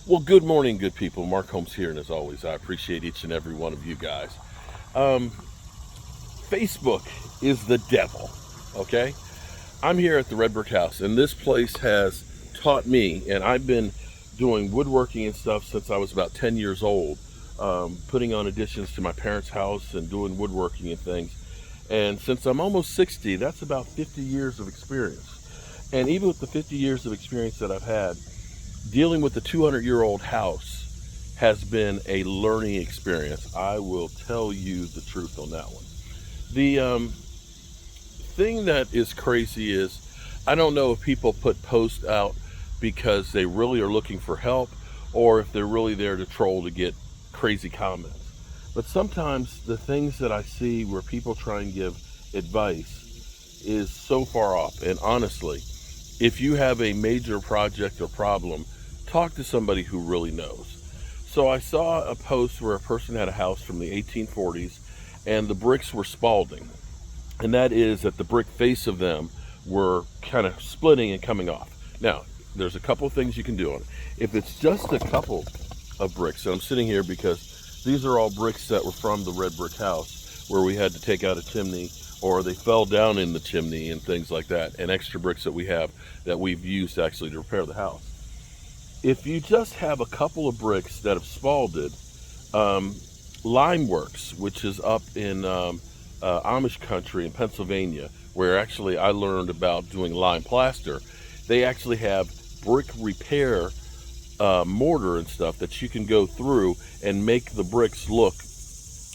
Well, good morning, good people. Mark Holmes here, and as always, I appreciate each and every one of you guys. Um, Facebook is the devil, okay? I'm here at the Red Brick House, and this place has taught me, and I've been doing woodworking and stuff since I was about 10 years old, putting on additions to my parents' house and doing woodworking and things. And since I'm almost 60, that's about 50 years of experience. And even with the 50 years of experience that I've had, dealing with the 200-year-old house has been a learning experience. I will tell you the truth on that one. The thing that is crazy is I don't know if people put posts out because they really are looking for help or if they're really there to troll to get crazy comments. But sometimes the things that I see where people try and give advice is so far off. And honestly, if you have a major project or problem, talk to somebody who really knows. So I saw a post where a person had a house from the 1840s and the bricks were spalding. And that is that the brick face of them were kind of splitting and coming off. Now, there's a couple things you can do on it. If it's just a couple of bricks, and I'm sitting here because these are all bricks that were from the red brick house where we had to take out a chimney or they fell down in the chimney and things like that, and extra bricks that we have that we've used actually to repair the house. If you just have a couple of bricks that have spalded, Lime Works, which is up in Amish country in Pennsylvania, where actually I learned about doing lime plaster, they actually have brick repair mortar and stuff that you can go through and make the bricks look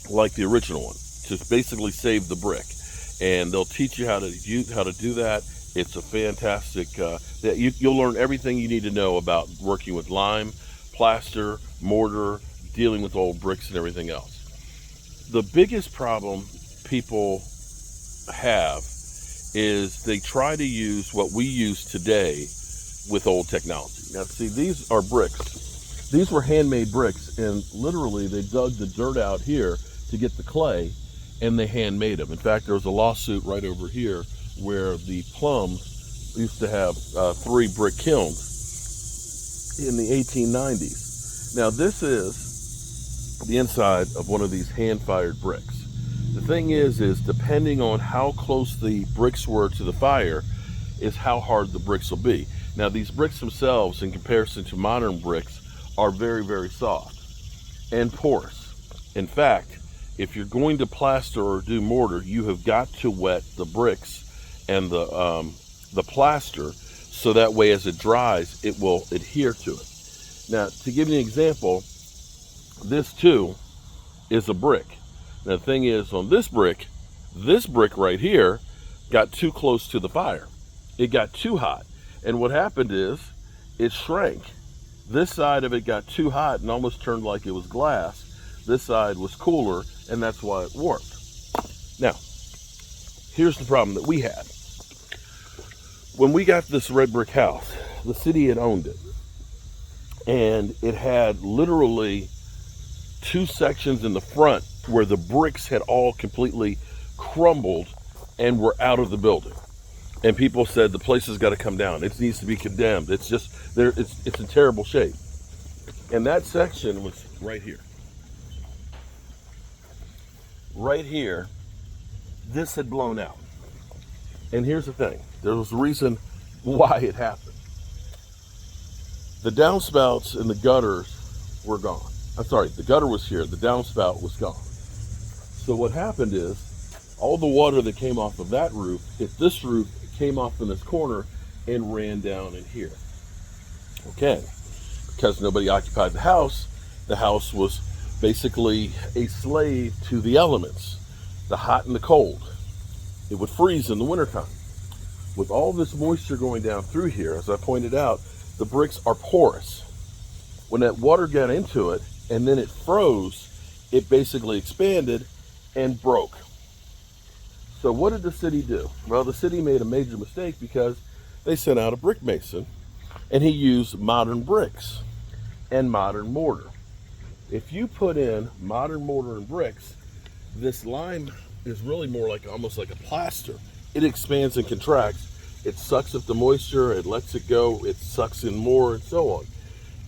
like the original one, to basically save the brick. And they'll teach you how to do that. It's a fantastic, you'll learn everything you need to know about working with lime, plaster, mortar, dealing with old bricks and everything else. The biggest problem people have is they try to use what we use today with old technology. Now see, these are bricks. These were handmade bricks, and literally they dug the dirt out here to get the clay, and they handmade them. In fact, there was a lawsuit right over here where the Plums used to have 3 brick kilns in the 1890s. Now this is the inside of one of these hand-fired bricks. The thing is depending on how close the bricks were to the fire is how hard the bricks will be. Now these bricks themselves, in comparison to modern bricks, are very, very soft and porous. In fact, if you're going to plaster or do mortar, you have got to wet the bricks and the plaster so that way as it dries, it will adhere to it. Now, to give you an example, this too is a brick. Now, the thing is, on this brick right here got too close to the fire. It got too hot. And what happened is it shrank. This side of it got too hot and almost turned like it was glass. This side was cooler, and that's why it warped. Now, here's the problem that we had. When we got this red brick house, the city had owned it. And it had literally 2 sections in the front where the bricks had all completely crumbled and were out of the building. And people said the place has got to come down. It needs to be condemned. It's just there. It's in terrible shape. And that section was right here. Right here, this had blown out. And here's the thing. There was a reason why it happened. The downspouts and the gutters were gone. I'm sorry, the gutter was here. The downspout was gone. So what happened is all the water that came off of that roof hit this roof, came off in this corner, and ran down in here. Okay. Because nobody occupied the house was basically a slave to the elements, the hot and the cold. It would freeze in the wintertime. With all this moisture going down through here, as I pointed out, the bricks are porous. When that water got into it and then it froze, it basically expanded and broke. So what did the city do? Well, the city made a major mistake because they sent out a brick mason and he used modern bricks and modern mortar. If you put in modern mortar and bricks, this lime is really more like almost like a plaster. It expands and contracts. It sucks up the moisture, it lets it go, it sucks in more, and so on.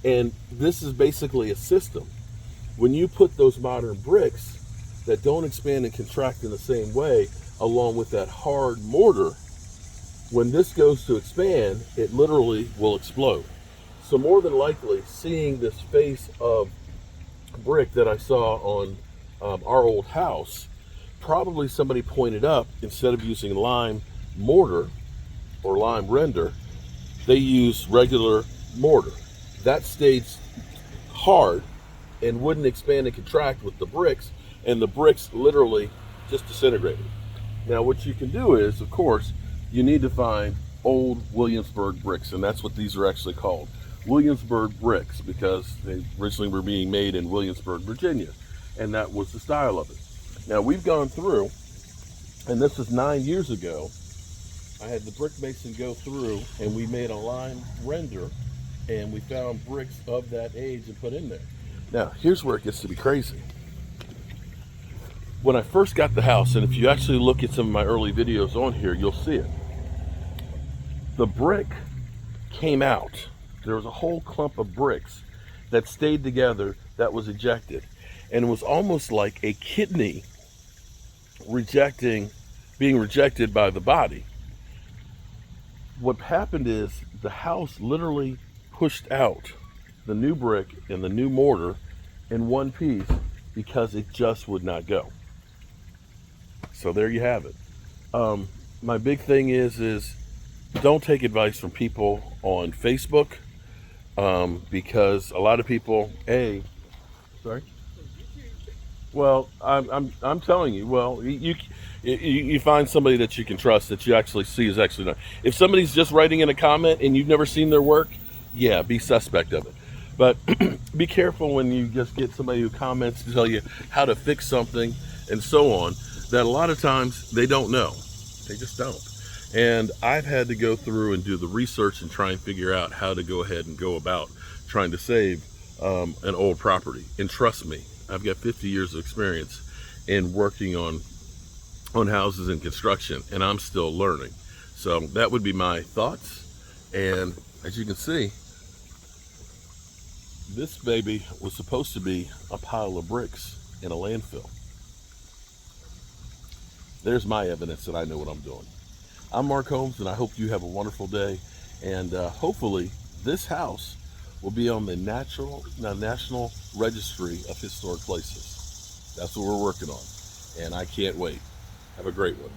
And this is basically a system. When you put those modern bricks that don't expand and contract in the same way, along with that hard mortar, when this goes to expand, it literally will explode. So more than likely, seeing this face of brick that I saw on our old house, probably somebody pointed up, instead of using lime mortar or lime render, they use regular mortar. That stayed hard and wouldn't expand and contract with the bricks, and the bricks literally just disintegrated. Now what you can do is, of course, you need to find old Williamsburg bricks, and that's what these are actually called, Williamsburg bricks, because they originally were being made in Williamsburg, Virginia, and that was the style of it. Now we've gone through, and this was 9 years ago, I had the brick mason go through and we made a lime render, and we found bricks of that age and put in there. Now here's where it gets to be crazy. When I first got the house, and if you actually look at some of my early videos on here, you'll see it. The brick came out. There was a whole clump of bricks that stayed together that was ejected. And it was almost like a kidney being rejected by the body. What happened is the house literally pushed out the new brick and the new mortar in one piece because it just would not go. So there you have it. My big thing is don't take advice from people on Facebook, because a lot of people, sorry. Well, I'm telling you. Well, you find somebody that you can trust, that you actually see is actually done. If somebody's just writing in a comment and you've never seen their work, yeah, be suspect of it. But be careful when you just get somebody who comments to tell you how to fix something and so on, that a lot of times they don't know. They just don't. And I've had to go through and do the research and try and figure out how to go ahead and go about trying to save an old property. And trust me, I've got 50 years of experience in working on houses and construction, and I'm still learning. So that would be my thoughts. And as you can see, this baby was supposed to be a pile of bricks in a landfill. There's my evidence that I know what I'm doing. I'm Mark Holmes, and I hope you have a wonderful day. And hopefully this house will be on the National Registry of Historic Places. That's what we're working on, and I can't wait. Have a great one.